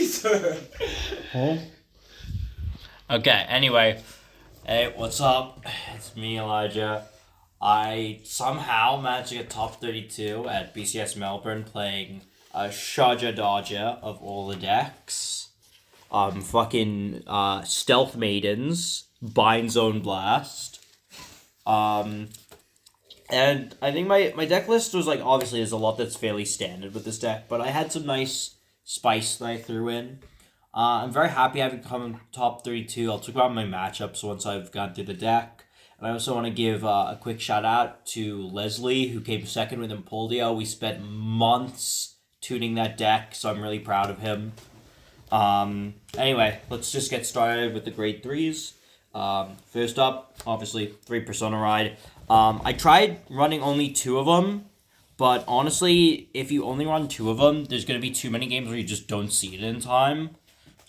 Caesar. Huh? Okay, anyway. Hey, what's up? It's me, Elijah. I somehow managed to get top 32 at BCS Melbourne playing Shaja Dodger of all the decks. Stealth Maidens, Bind Zone Blast. And I think my deck list was like, obviously there's a lot that's fairly standard with this deck, but I had some nice spice that I threw in. I'm very happy having come in top 32. I'll talk about my matchups once I've gone through the deck. And I also want to give a quick shout out to Leslie, who came second with Impuldio. We spent months tuning that deck, so I'm really proud of him. Anyway, let's just get started with the grade 3s. First up, obviously, 3 Persona Ride. I tried running only 2 of them, but honestly, if you only run 2 of them, there's going to be too many games where you just don't see it in time.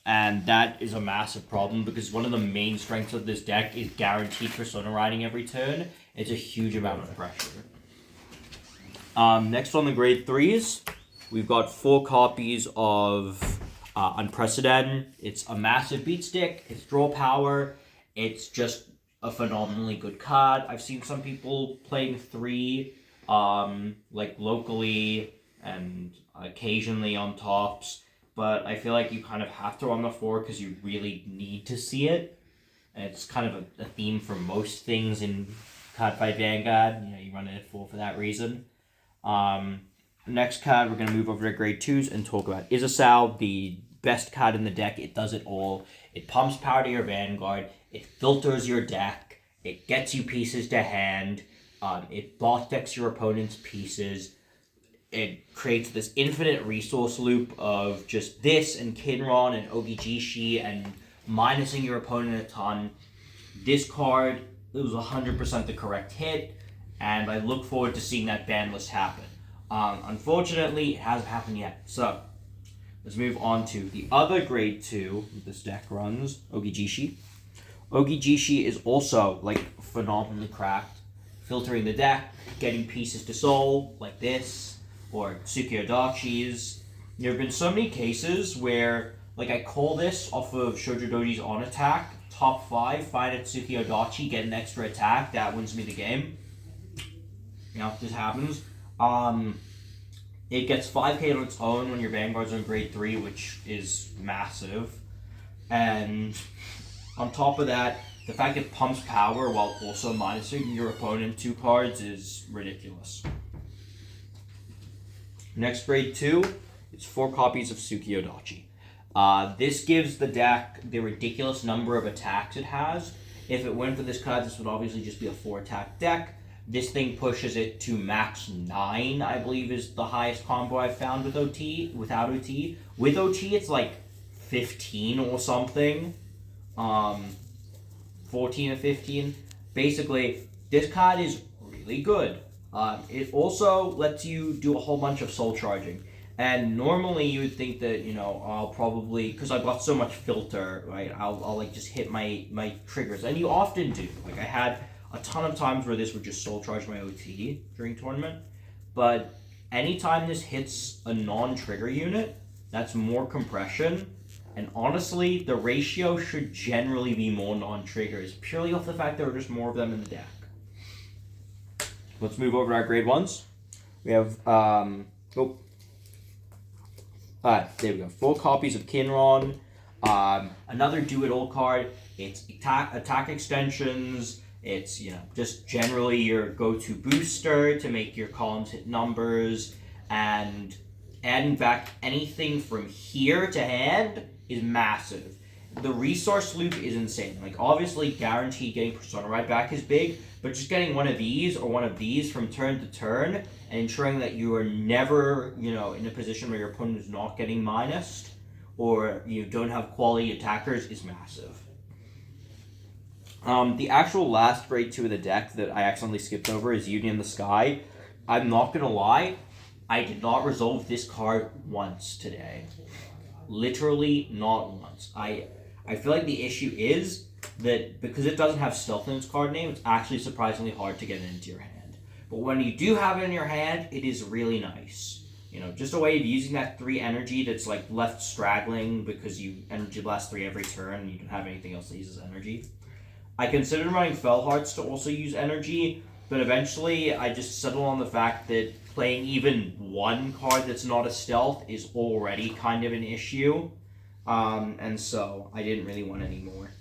And that is a massive problem because one of the main strengths of this deck is guaranteed Persona Riding every turn. It's a huge amount of pressure. Next on the grade 3s, we've got 4 copies of Unprecedented. It's a massive beat stick. It's draw power. It's just a phenomenally good card. I've seen some people playing 3, locally and occasionally on tops. But I feel like you kind of have to run the 4 because you really need to see it. And it's kind of a theme for most things in Cardfight Vanguard. You run it at 4 for that reason. Next card, we're going to move over to grade 2s and talk about Isasau, the best card in the deck. It does it all. It pumps power to your Vanguard. It filters your deck. It gets you pieces to hand. It bot decks your opponent's pieces. It creates this infinite resource loop of just this and Kinron and Ogijishi and minusing your opponent a ton. This card, it was 100% the correct hit, and I look forward to seeing that ban list happen. Unfortunately, it hasn't happened yet. So, let's move on to the other grade 2 this deck runs, Ogijishi. Ogijishi is also, phenomenally cracked. Filtering the deck, getting pieces to soul, like this, or Tsukiyodachi's. There have been so many cases where, I call this off of Shoujo Doji's on attack, top 5, find a Tsukiyodachi, get an extra attack, that wins me the game. This happens. It gets 5k on its own when your Vanguard's on grade 3, which is massive. And on top of that, the fact it pumps power while also minusing your opponent 2 cards is ridiculous. Next grade 2, it's 4 copies of Tsukiyodachi. This gives the deck the ridiculous number of attacks it has. If it went for this card, this would obviously just be a 4-attack deck. This thing pushes it to max 9, I believe is the highest combo I've found with OT, without OT. With OT, it's 15 or something. 14 or 15. Basically, this card is really good. It also lets you do a whole bunch of soul charging. And normally you would think that, I'll probably, because I've got so much filter, right, I'll just hit my triggers. And you often do. I had a ton of times where this would just soul charge my OT during tournament. But anytime this hits a non-trigger unit, that's more compression. And honestly, the ratio should generally be more non-triggers, purely off the fact there are just more of them in the deck. Let's move over to our grade 1s. We have, there we go. 4 copies of Kinron. Another do-it-all card. It's attack extensions. It's, just generally your go-to booster to make your columns hit numbers. And adding back anything from here to hand is massive. The resource loop is insane. Obviously, guaranteed getting Persona Ride back is big, but just getting one of these or one of these from turn to turn and ensuring that you are never, in a position where your opponent is not getting minused or you don't have quality attackers is massive. The actual last grade 2 of the deck that I accidentally skipped over is Union in the Sky. I'm not going to lie, I did not resolve this card once today. Literally not once. I feel like the issue is that because it doesn't have stealth in its card name, it's actually surprisingly hard to get it into your hand. But when you do have it in your hand, it is really nice. just a way of using that 3 energy that's like left straggling because you energy blast 3 every turn and you don't have anything else that uses energy. I considered running Fell Hearts to also use energy, but eventually I just settled on the fact that playing even one card that's not a stealth is already kind of an issue, and so I didn't really want any more.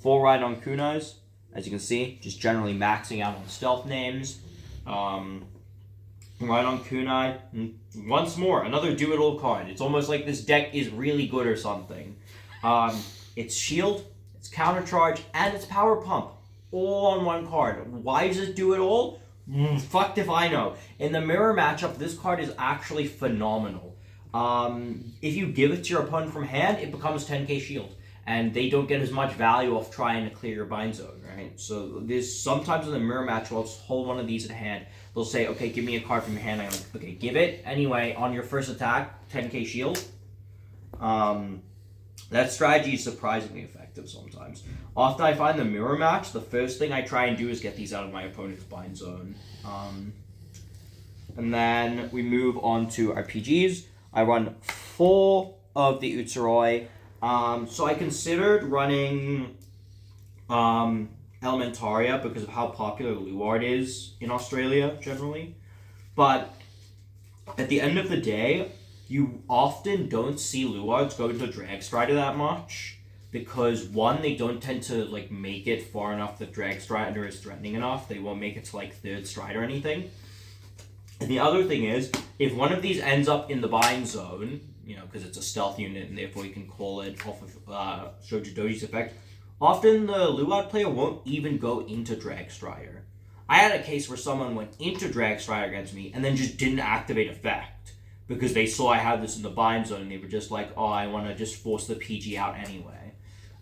Full ride on Kunais, as you can see, just generally maxing out on stealth names. Right on Kunai. Once more, another do-it-all card. It's almost like this deck is really good or something. It's shield, it's counter charge, and it's power pump. All on one card. Why does it do it all? Fucked if I know. In the mirror matchup, this card is actually phenomenal. If you give it to your opponent from hand, it becomes 10k shield. And they don't get as much value off trying to clear your bind zone, right? So there's sometimes in the mirror match, I'll just hold one of these at hand. They'll say, okay, give me a card from your hand. I'm like, okay, give it. Anyway, on your first attack, 10k shield. That strategy is surprisingly effective sometimes. Often I find the mirror match, the first thing I try and do is get these out of my opponent's bind zone. And then we move on to RPGs. I run 4 of the Utsuroi. So I considered running Elementaria because of how popular Luard is in Australia generally. But at the end of the day, you often don't see Luards go into Dragstrider that much because, one, they don't tend to like make it far enough that Dragstrider is threatening enough. They won't make it to like 3rd stride or anything. And the other thing is, if one of these ends up in the bind zone, because it's a stealth unit and therefore you can call it off of Shoji Doji's effect, often the Luard player won't even go into Dragstrider. I had a case where someone went into Dragstrider against me and then just didn't activate effect because they saw I had this in the bind zone and they were just like, oh, I want to just force the PG out anyway.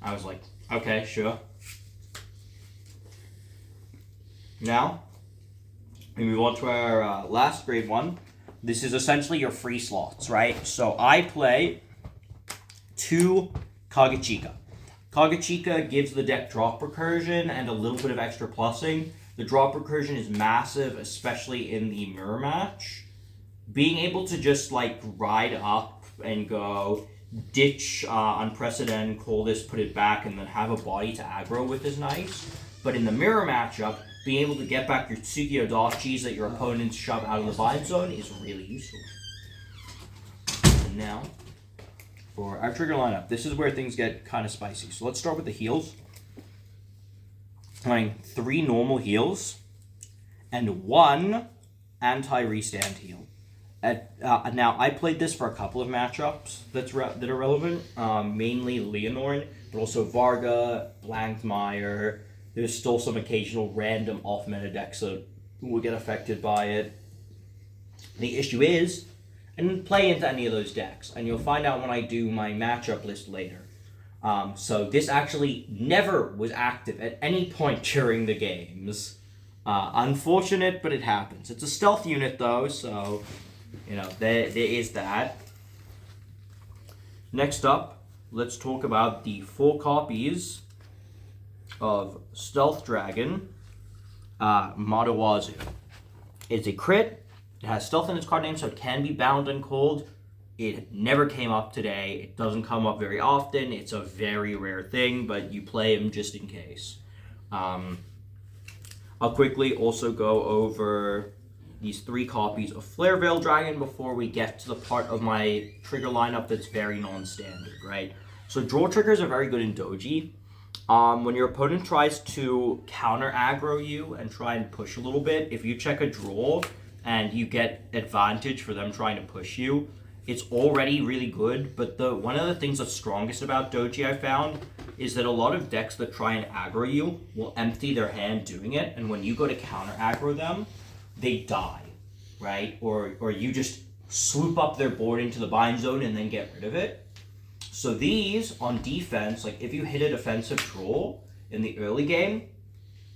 I was like, okay, sure. Now, we move on to our last grade 1. This is essentially your free slots, right? So I play 2 Kagechika. Kagechika gives the deck drop recursion and a little bit of extra plussing. The drop recursion is massive, especially in the mirror match. Being able to just like ride up and go ditch unprecedented, call this, put it back, and then have a body to aggro with is nice. But in the mirror matchup, being able to get back your Tsuki Odachis that your opponents shove out of the bind zone is really useful. And now, for our trigger lineup, this is where things get kind of spicy. So let's start with the heals. I'm running 3 normal heals and 1 anti-restand heal. Now, I played this for a couple of matchups that are relevant, mainly Leonore, but also Varga, Blankmeyer. There's still some occasional random off-meta decks that will get affected by it. The issue is, I didn't play into any of those decks, and you'll find out when I do my matchup list later. So this actually never was active at any point during the games. Unfortunate, but it happens. It's a stealth unit though, so there is that. Next up, let's talk about the 4 copies of Stealth Dragon Madawazu. It's a crit. It has stealth in its card name, so it can be bound and cold. It never came up today. It doesn't come up very often. It's a very rare thing, but you play him just in case. I'll quickly also go over these 3 copies of Flare Veil Dragon before we get to the part of my trigger lineup that's very non-standard, right? So draw triggers are very good in Doji. When your opponent tries to counter aggro you and try and push a little bit, if you check a draw and you get advantage for them trying to push you, it's already really good. But one of the things that's strongest about Doji I found is that a lot of decks that try and aggro you will empty their hand doing it, and when you go to counter aggro them, they die, right? Or you just swoop up their board into the bind zone and then get rid of it. So these, on defense, like if you hit a defensive draw in the early game,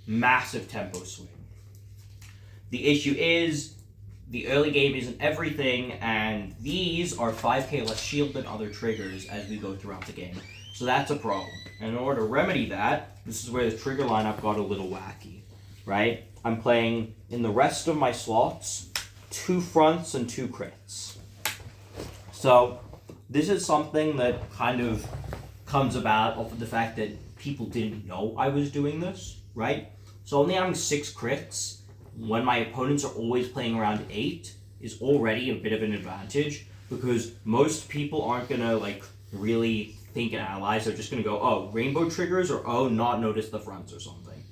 massive tempo swing. The issue is, the early game isn't everything, and these are 5k less shield than other triggers as we go throughout the game. So that's a problem. And in order to remedy that, this is where the trigger lineup got a little wacky, right? I'm playing, in the rest of my slots, 2 fronts and 2 crits. So this is something that kind of comes about off of the fact that people didn't know I was doing this, right? So only having 6 crits when my opponents are always playing around 8 is already a bit of an advantage, because most people aren't gonna like really think and analyze. They're just gonna go, oh, rainbow triggers, or oh, not notice the fronts or something.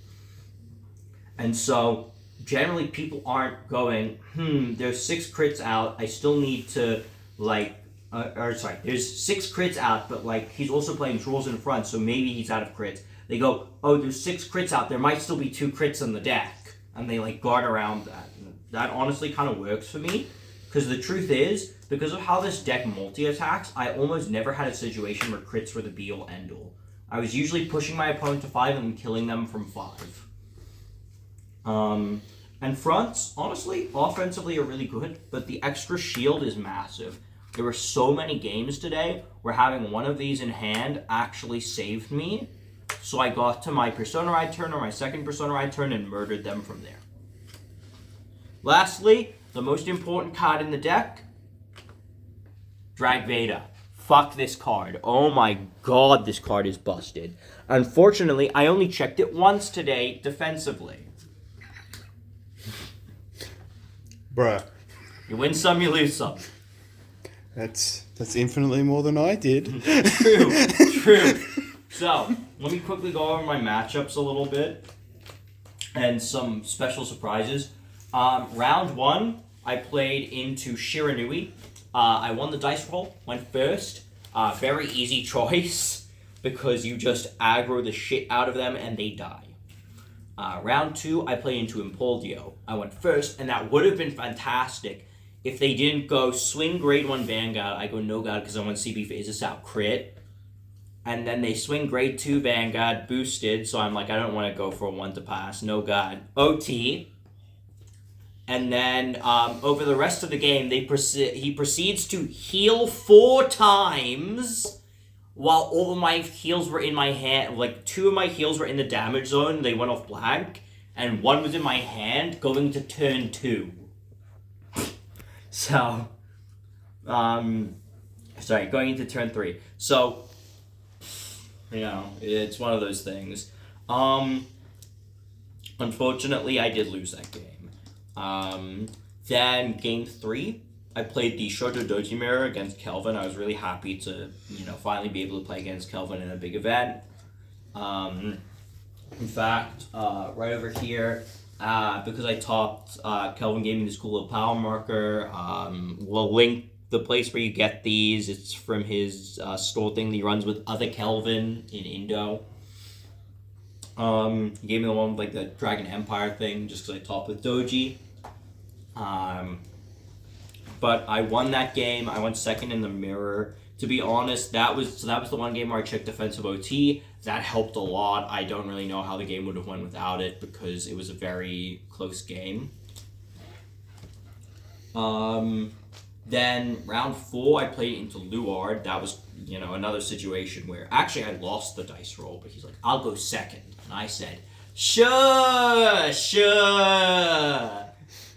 And so generally people aren't going, there's 6 crits out, I still need to there's 6 crits out, but like he's also playing draws in front, so maybe he's out of crits. They go, oh, there's 6 crits out, there might still be 2 crits on the deck, and they like guard around that. That honestly kind of works for me, because the truth is, because of how this deck multi-attacks, I almost never had a situation where crits were the be-all end-all. I was usually pushing my opponent to 5 and killing them from 5. And fronts, honestly, offensively are really good, but the extra shield is massive. There were so many games today where having one of these in hand actually saved me, so I got to my Persona Ride turn or my second Persona Ride turn and murdered them from there. Lastly, the most important card in the deck, Drag Veda. Fuck this card. Oh my god, this card is busted. Unfortunately, I only checked it once today defensively. Bruh. You win some, you lose some. That's infinitely more than I did. True. So, let me quickly go over my matchups a little bit and some special surprises. Round 1, I played into Shiranui. I won the dice roll, went first. Very easy choice, because you just aggro the shit out of them and they die. Round 2, I played into Impoldio. I went first, and that would have been fantastic if they didn't go swing grade 1 Vanguard. I go no god because I want CB phases out crit. And then they swing grade 2 Vanguard boosted, so I'm like, I don't want to go for a 1 to pass. No god. OT. And then over the rest of the game, he proceeds to heal 4 times while all of my heals were in my hand. Like 2 of my heals were in the damage zone. They went off blank. And 1 was in my hand going to turn 2. So, going into turn 3. So, it's one of those things. Unfortunately, I did lose that game. Then game 3, I played the Shoto Doji Mirror against Kelvin. I was really happy to, finally be able to play against Kelvin in a big event. In fact, right over here, because I topped, Kelvin gave me this cool little power marker. We'll link the place where you get these. It's from his store thing that he runs with other Kelvin in Indo. He gave me the one with like the Dragon Empire thing just because I topped with Doji. But I won that game. I went second in the mirror. To be honest, that was the one game where I checked defensive OT. That helped a lot. I don't really know how the game would have went without it because it was a very close game. Then round 4, I played into Luard. That was, another situation where actually I lost the dice roll, but he's like, I'll go second. And I said, sure.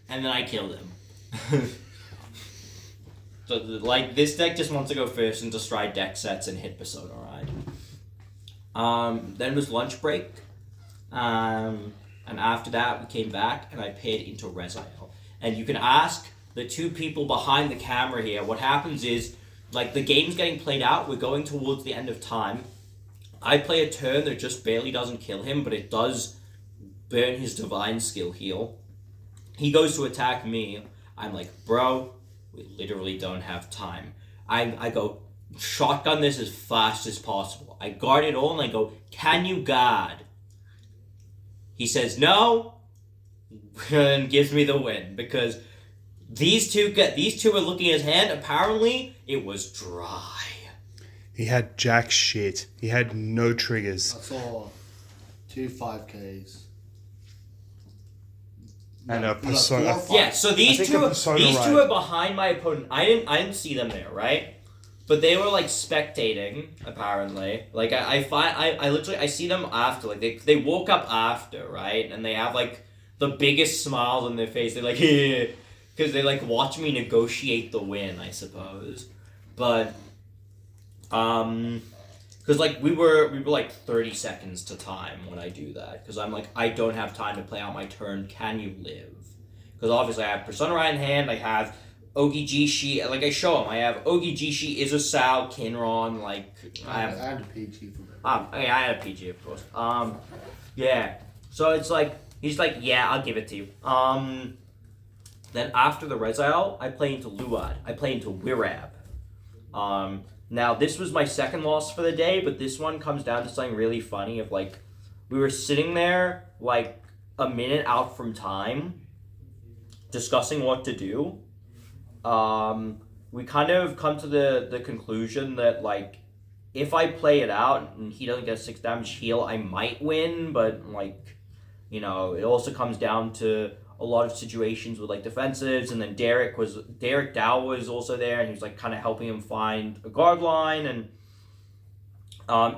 And then I killed him. So, this deck just wants to go first and destroy deck sets and hit Persona Ride. Then was lunch break. And after that, we came back and I played into Reziel. And you can ask the 2 people behind the camera here, what happens is, the game's getting played out, we're going towards the end of time. I play a turn that just barely doesn't kill him, but it does burn his divine skill heal. He goes to attack me. I'm like, bro, we literally don't have time. I go, shotgun this as fast as possible. I guard it all and I go, can you guard? He says no, and gives me the win, because these two are looking at his hand. Apparently, it was dry. He had jack shit. He had no triggers. I saw 2 5Ks. And a Persona. Yeah, so these two are behind my opponent. I didn't see them there, right? But they were spectating, apparently. I see them after. They woke up after, right? And they have the biggest smiles on their face. They're like, yeah. because they like watch me negotiate the win, I suppose. But because like we were like 30 seconds to time when I do that, because I'm like, I don't have time to play out my turn. Can you live? Because obviously I have Persona right in hand. I have Ogijishi. Like I show him, I have Ogijishi, Izusao, Kinron. Like I had a PG for that. I had a PG, of course. Yeah. So it's like he's like, yeah, I'll give it to you. Then after the Rezal, I play into Luad. I play into Wirab. Now this was my second loss for the day, but this one comes down to something really funny. Of like, we were sitting there like a minute out from time, discussing what to do. We kind of come to the conclusion that like, if I play it out and he doesn't get a 6 damage heal, I might win, but like, you know, it also comes down to a lot of situations with like defensives, and then Derek Dow was also there, and he was like kind of helping him find a guard line, and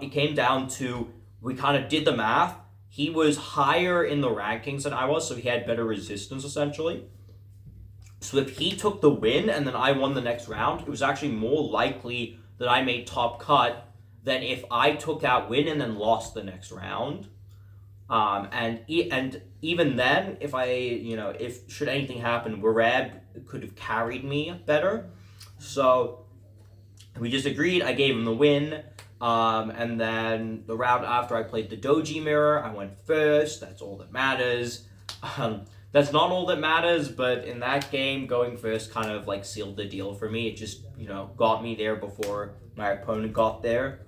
it came down to, we kind of did the math. He was higher in the rankings than I was, so he had better resistance essentially. So if he took the win and then I won the next round, it was actually more likely that I made top cut than if I took that win and then lost the next round. And even then, if should anything happen, Wirab could have carried me better. So we just agreed. I gave him the win. And then the round after, I played the Doji Mirror. I went first. That's all that matters. That's not all that matters, but in that game, going first kind of like sealed the deal for me. It just, got me there before my opponent got there.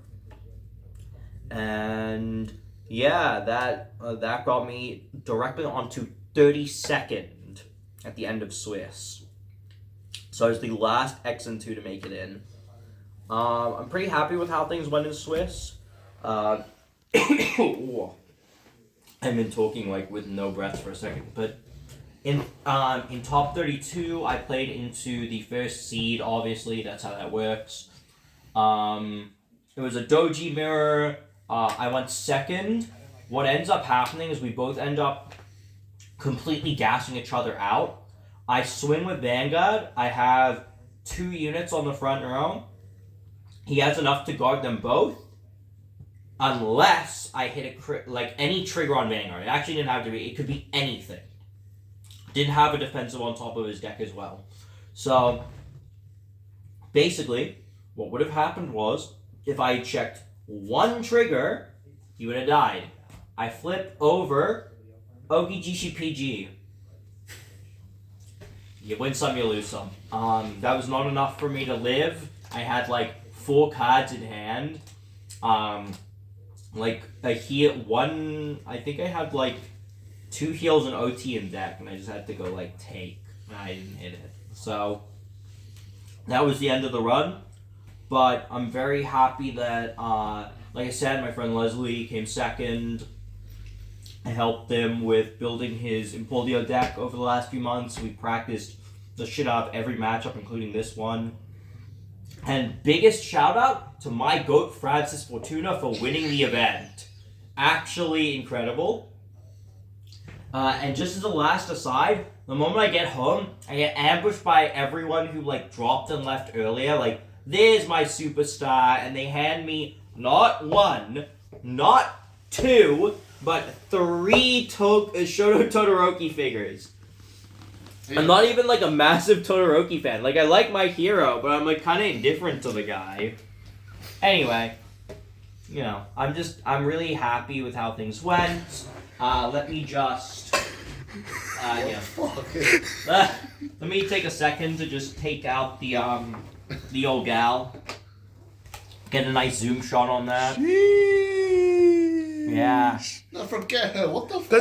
And yeah, that got me directly onto 32nd at the end of Swiss. So I was the last XN2 to make it in. I'm pretty happy with how things went in Swiss. I've been talking like with no breath for a second, but in top 32, I played into the first seed. Obviously, that's how that works. It was a Doji Mirror. I went second. What ends up happening is we both end up completely gassing each other out. I swing with Vanguard. I have 2 units on the front row. He has enough to guard them both, unless I hit any trigger on Vanguard. It actually didn't have to be. It could be anything. Didn't have a defensive on top of his deck as well. So basically, what would have happened was, if I had checked 1 trigger, he would have died. I flip over Ogijishi PG. You win some, you lose some. That was not enough for me to live. I had like 4 cards in hand. Like a heal, I think I had like 2 heals and OT in deck, and I just had to go like take, and I didn't hit it. So that was the end of the run. But I'm very happy that, like I said, my friend Leslie came second. I helped him with building his Empoleon deck over the last few months. We practiced the shit out of every matchup, including this one. And biggest shout out to my GOAT, Francis Fortuna, for winning the event. Actually incredible. And just as a last aside, the moment I get home, I get ambushed by everyone who like dropped and left earlier. Like, there's my superstar, and they hand me not 1, not 2, but 3 Shoto Todoroki figures. Yeah. I'm not even like a massive Todoroki fan. Like, I like my hero, but I'm like kind of indifferent to the guy. Anyway, I'm really happy with how things went. Let me just, let me take a second to just take out the old gal. Get a nice zoom shot on that. Sheesh. Yeah. No, forget her. What the fuck?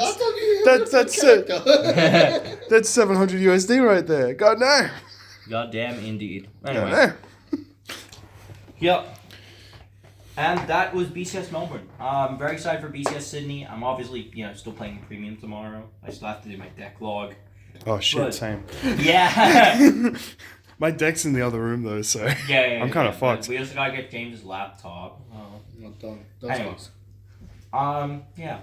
That's 700 USD right there. God damn. Goddamn indeed. Anyway. Yep. And that was BCS Melbourne. I'm very excited for BCS Sydney. I'm obviously, still playing premium tomorrow. I still have to do my deck log. Oh shit, same. Yeah. My deck's in the other room though, so yeah, I'm kind of fucked. We also gotta get James' laptop. Not done. Anyways. Yeah.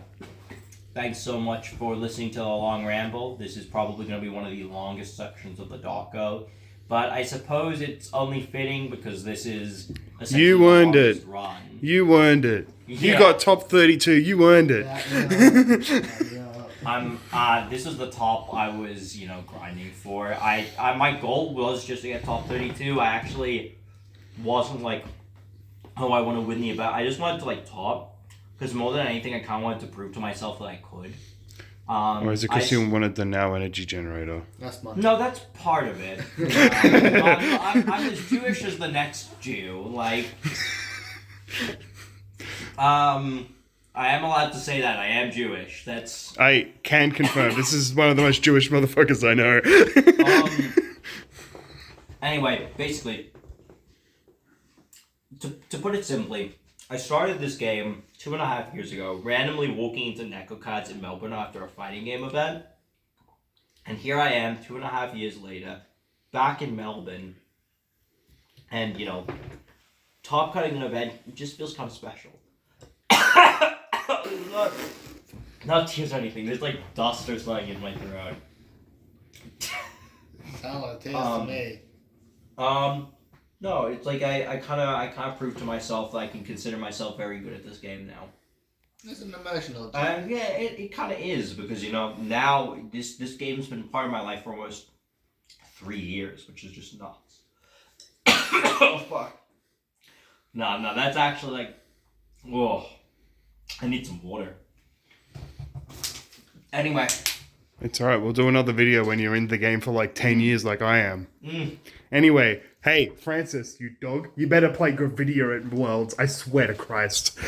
thanks so much for listening to the long ramble. This is probably going to be one of the longest sections of the doco, but I suppose it's only fitting because this is essentially You the earned longest it. run. You earned it. You Yeah. got top 32. You earned it. This is the top I was, grinding for. My goal was just to get top 32. I actually wasn't like, oh, I want to win the event. I just wanted to like top, because more than anything, I kind of wanted to prove to myself that I could. Or is it because you wanted the now energy generator? That's my. No, that's part of it. I'm as Jewish as the next Jew. Like, I am allowed to say that I am Jewish. That's I can confirm. This is one of the most Jewish motherfuckers I know. Anyway, basically, to put it simply, I started this game 2.5 years ago, randomly walking into Neko cards in Melbourne after a fighting game event. And here I am, 2.5 years later, back in Melbourne. And, top cutting an event just feels kind of special. Not tears or anything, there's like dust or something in my throat. Sound like tears to me. No, it's like I kind of proved to myself that I can consider myself very good at this game now. It's an emotional. Yeah, it kind of is because now this game's been part of my life for almost 3 years, which is just nuts. Oh fuck. No, that's actually like, whoa. I need some water. Anyway. It's alright, we'll do another video when you're in the game for like 10 years like I am. Anyway, hey, Francis, you dog, you better play good video at Worlds, I swear to Christ.